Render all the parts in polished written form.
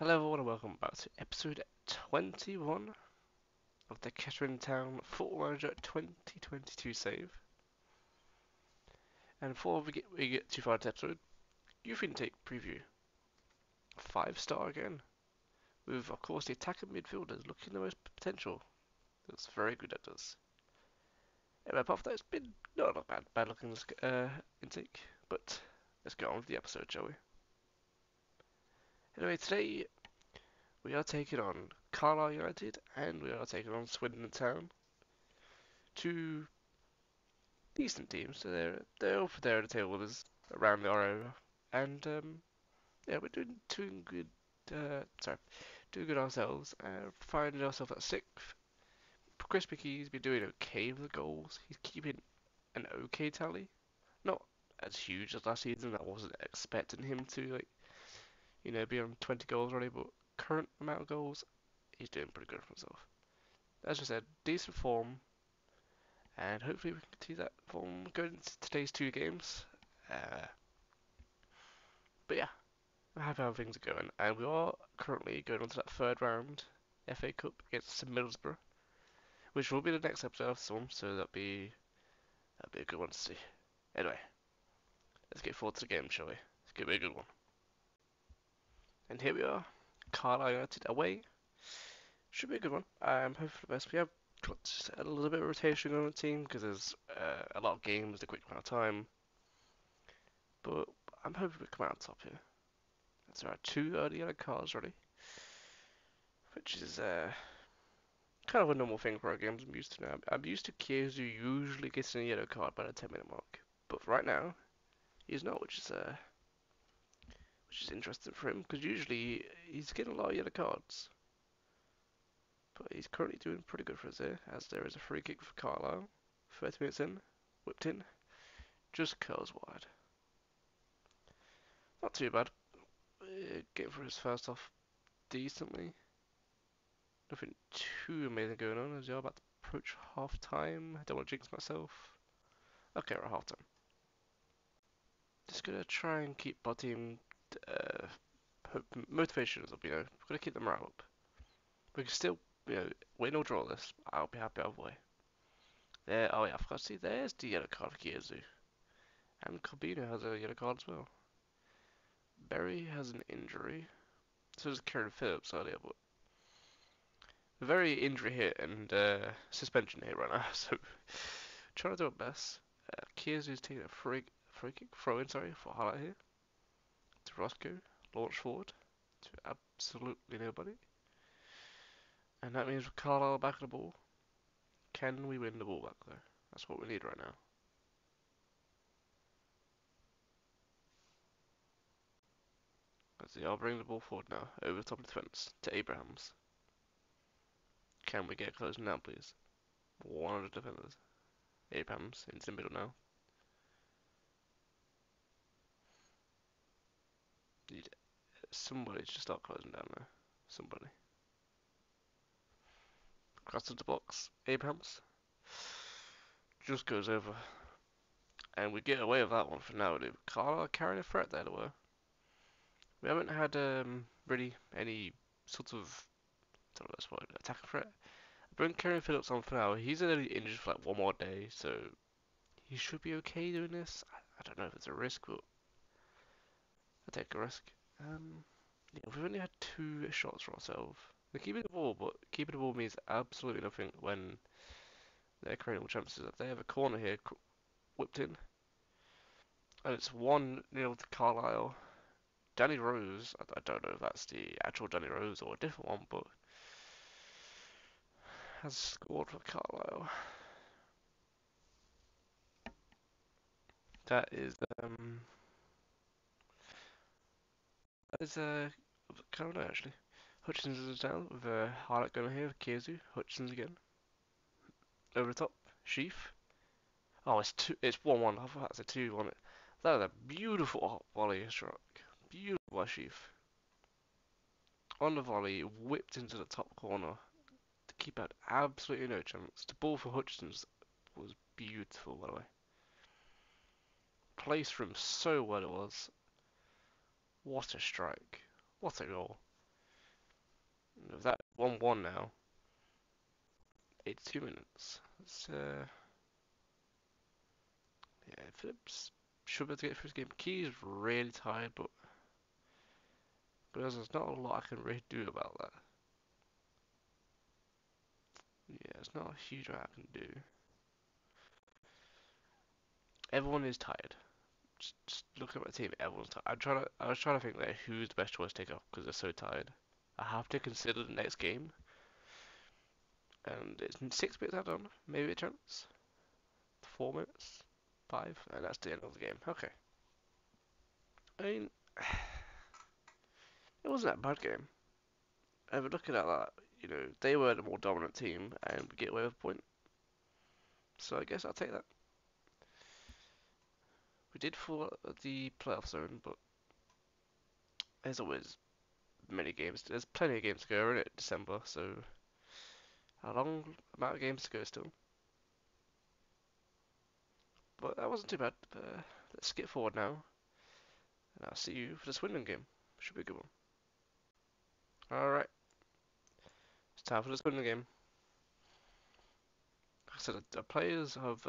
Hello everyone and welcome back to episode 21 of the Kettering Town Football Manager 2022 save. And before we get too far into the episode, you've intake preview. 5-star again, with of course the attacking midfielders looking the most potential. That's very good at this. And apart from that, it's been not a bad looking this intake. But let's get on with the episode, shall we? Anyway, today we are taking on Carlisle United and we are taking on Swindon Town. Two decent teams. So they're over there at the table with us around our area, and yeah, we're doing good. Sorry, doing good ourselves. Finding ourselves at sixth. Chris McKee's been doing okay with the goals. He's keeping an okay tally. Not as huge as last season. I wasn't expecting him to be on 20 goals already, but current amount of goals, he's doing pretty good for himself. As I said, decent form, and hopefully we can continue that form going into today's two games. Uh, but yeah, how things are going. And we are currently going on to that third round FA Cup against Middlesbrough, which will be the next episode of this one, so that'll be a good one to see. Anyway, let's get forward to the game, shall we? It's gonna be a good one. And here we are, Carlisle United away. Should be a good one. I'm hoping for the best. We have got a little bit of rotation on the team because there's a lot of games, a quick amount of time. But I'm hoping we come out on top here. That's right, 2 early yellow cards already, which is kind of a normal thing for our games I'm used to now. I'm used to Kiezu usually getting a yellow card by the 10-minute mark, but right now he's not, which is interesting for him because usually he's getting a lot of yellow cards. But he's currently doing pretty good for us here, as there is a free kick for Carlisle. 30 minutes in, whipped in, just curls wide. Not too bad. Getting for his first off decently. Nothing too amazing going on as you're about to approach half time. I don't want to jinx myself. Okay, we're at half time. Just gonna try and keep our team uh, motivations up, We're gonna keep them right up. We can still, win or draw this. I'll be happy either way. There, oh yeah, I forgot to see, there's the yellow card for Kiezu. And Corbino has a yellow card as well. Berry has an injury. So does Kieran Phillips earlier, but very injury hit and suspension hit right now, so trying to do our best. Kiezu's taking a free kick, throw in, sorry, for highlight here. To Roscoe, launch forward to absolutely nobody. And that means Carlisle back at the ball. Can we win the ball back though? That's what we need right now. Let's see, I'll bring the ball forward now, over the top of the defence, to Abrahams. Can we get close now, please? One of the defenders. Abrahams into the middle now. Need somebody to start closing down there. Somebody. Cross to the box. Abrahams. Just goes over. And we get away with that one for now. Carlisle carrying a threat there, though. We haven't had really any sort of attack threat. I bring Kieran Phillips on for now. He's only injured for like one more day, so he should be okay doing this. I don't know if it's a risk, but I take a risk. Yeah, we've only had 2 shots for ourselves. We're keeping the ball, but keeping the ball means absolutely nothing when they're creating chances. If they have a corner here, whipped in, and it's 1-0 to Carlisle. Danny Rose, I don't know if that's the actual Danny Rose or a different one, but has scored for Carlisle. That is I don't know actually. Hutchins is down with a highlight going here with Kiezu. Hutchins again. Over the top. Sheaf. Oh, it's 1-1. I thought that's a 2-1. That was a beautiful volley strike. Beautiful by Sheaf. On the volley, whipped into the top corner. The keeper had absolutely no chance. The ball for Hutchins was beautiful, by the way. Placed from so well it was. What a strike. What a goal. With that 1-1 now, 82 minutes. It's, yeah, Phillips should be able to get through his game. Key's really tired, but there's not a lot I can really do about that. Yeah, it's not a huge amount I can do. Everyone is tired. Just look at my team. Everyone's tired. I was trying to think like who's the best choice to take off because they're so tired. I have to consider the next game, and it's 6 minutes add on. Maybe a chance. 4 minutes, 5, and that's the end of the game. Okay. I mean, it wasn't that bad game. But looking at that, they were the more dominant team, and we get away with a point. So I guess I'll take that. We did fall at the playoff zone, but there's always many games. There's plenty of games to go in it December, so a long amount of games to go still. But that wasn't too bad. Let's skip forward now, and I'll see you for the Swindon game. Should be a good one. Alright, it's time for the Swindon game. Like I said, the players have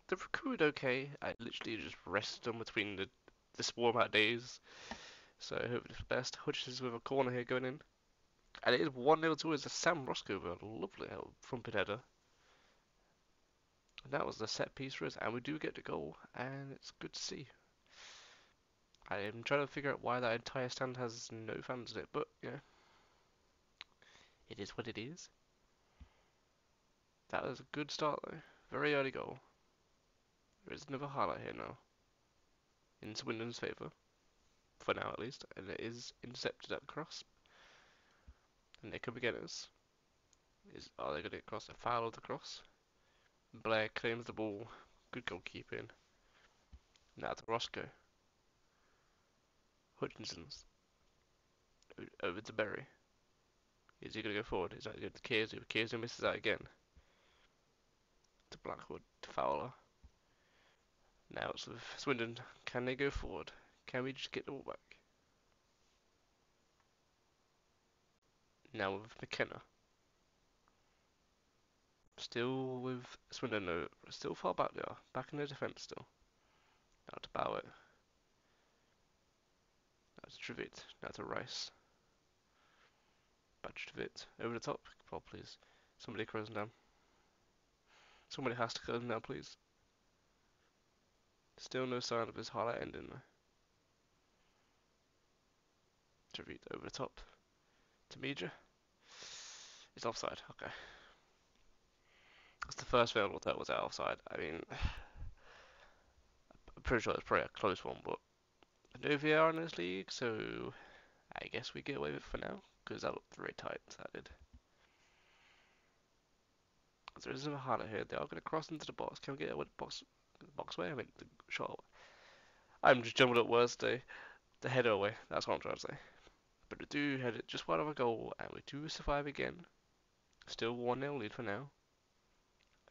they've recruited okay. I literally just rested them between the small amount of days. So I hope it's the best. Hutchinson with a corner here going in. And it is 1-0 towards a Sam Roscoe, a lovely help from Pineda. And that was the set piece for us, and we do get the goal, and it's good to see. I am trying to figure out why that entire stand has no fans in it, but it is what it is. That was a good start though. Very early goal. There is another highlight here now. In Swindon's favour. For now at least. And it is intercepted at the cross. And they could be getting us. Are they going to get across? A foul of the cross. Blair claims the ball. Good goalkeeping. Now to Roscoe. Hutchinson's. Over to Berry. Is he going to go forward? Is that good to Kearsley? Kearsley misses out again. To Blackwood. To Fowler. Now it's with Swindon. Can they go forward? Can we just get the ball back? Now with McKenna. Still with Swindon, no, still far back there. Back in the defence still. Now to Bowett. Now to Trivit. Now to Rice. Back to Trivit. Over the top. Ball, please. Somebody close him down. Somebody has to close him down, please. Still no sign of his highlight ending though. Trivit over the top. To Meja. It's offside. Okay. That's the first thing I looked at was that offside. I mean, I'm pretty sure it's probably a close one, but no VAR in this league, so I guess we get away with it for now, because that looked very tight, that did. There isn't a highlight here. They are going to cross into the box. Can we get it with the box way? I mean, the shot. I'm just jumbled up words today. The header away. That's what I'm trying to say. But we do head it just wide of a goal, and we do survive again. Still 1-0 lead for now.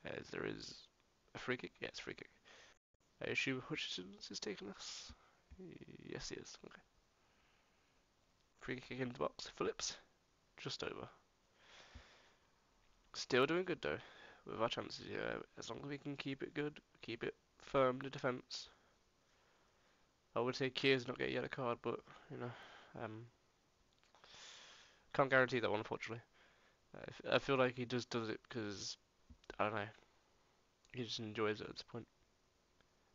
As there is a free kick. Yeah, it's a free kick. I assume Hutchinson is taking us. Yes, he is. Okay. Free kick into the box. Phillips. Just over. Still doing good though. With our chances, as long as we can keep it good, keep it firm to defence. I would say Keir's not get a yellow card, but can't guarantee that one unfortunately. I feel like he just does it because I don't know, he just enjoys it at this point.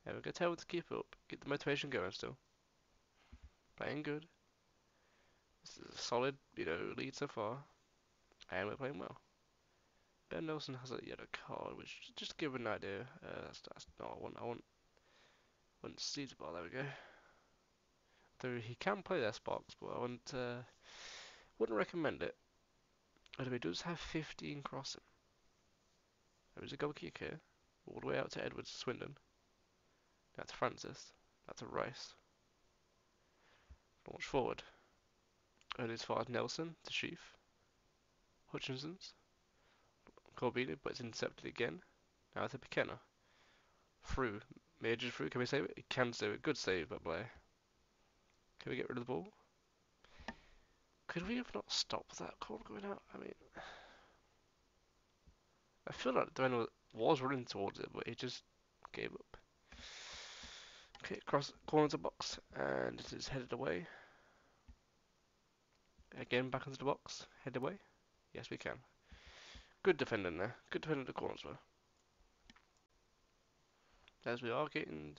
Yeah, we're gonna tell him to keep it up, get the motivation going still. Playing good. This is a solid, lead so far, and we're playing well. Ben Nelson has a yellow card, which just to give an idea. That's not what I want. I want Steve the ball. There we go. Though he can play their Sparks, but I wouldn't recommend it. But he does have 15 crossing. There is a goal kick here, all the way out to Edwards Swindon. That's Francis. That's a Rice. Launch forward. And as far as Nelson to Sheaf. Hutchinson's. Corbini, but it's intercepted again. Now to McKenna. Through. Major through. Can we save it? He can save it. Good save by Blair. Can we get rid of the ball? Could we have not stopped that call going out? I mean, I feel like the man was running towards it, but he just gave up. Okay, cross corner of the box, and it is headed away. Again, back into the box, headed away. Yes, we can. Good defending there. Good defending the corner as well. As we are getting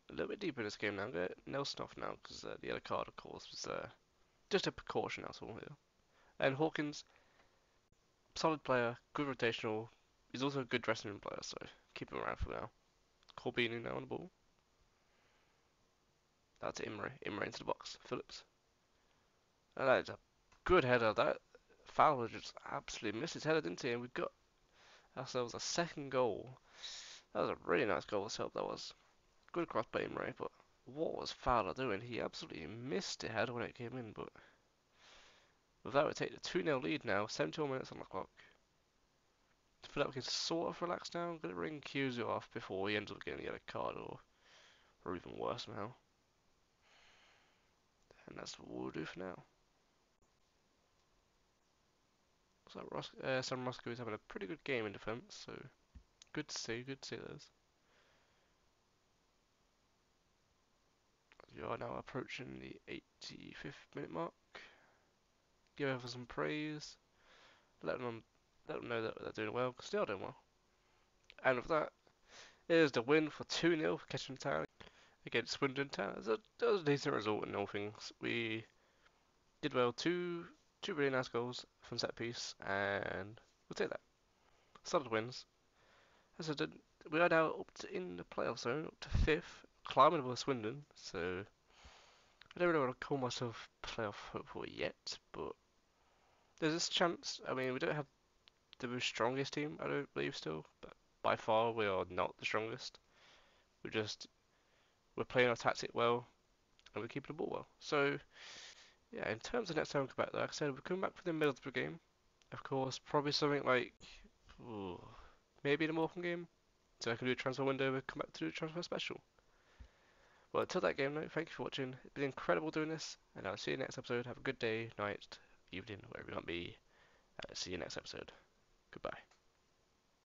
a little bit deeper in this game now. I'm going to Nelson off now because the other card, of course, was just a precaution. That's all here. And Hawkins, solid player, good rotational. He's also a good dressing room player, so keep him around for now. Corbini now on the ball. That's Imre. Imre into the box. Phillips. And that is a good header. That Fowler just absolutely missed his header, didn't he? And we got ourselves a second goal. That was a really nice goal to help. That was good cross by Imre, but what was Fowler doing? He absolutely missed the header when it came in, but with that we take the 2-0 lead now, 71 minutes on the clock. I feel like we can sort of relax now. I'm going to ring Kyuzu off before he ends up getting the other card, or even worse somehow. And that's what we'll do for now. So Sam Roscoe is having a pretty good game in defence, so good to see those. We are now approaching the 85th minute mark. Give over some praise. Let them know that they're doing well, because they are doing well. And with that, here's the win for 2-0 for Kettering Town against Swindon Town. That was a decent result in all things. We did well, two really nice goals from set piece, and we'll take that. Solid wins. As I said, we are now in the playoff zone, up to 5th, climbing above Swindon, so I don't really want to call myself playoff hopeful yet, but there's this chance. I mean, we don't have the most strongest team, I don't believe still, but by far we are not the strongest. We're playing our tactic well, and we're keeping the ball well. So, yeah, in terms of next time we come back, like I said, we're coming back for the Middlesbrough game. Of course, probably something like, ooh, maybe the Morecambe game, so I can do a transfer window and come back to do a transfer special. Well, until that game, though, thank you for watching. It's been incredible doing this, and I'll see you next episode. Have a good day, night, evening, wherever you might be. See you next episode. Goodbye.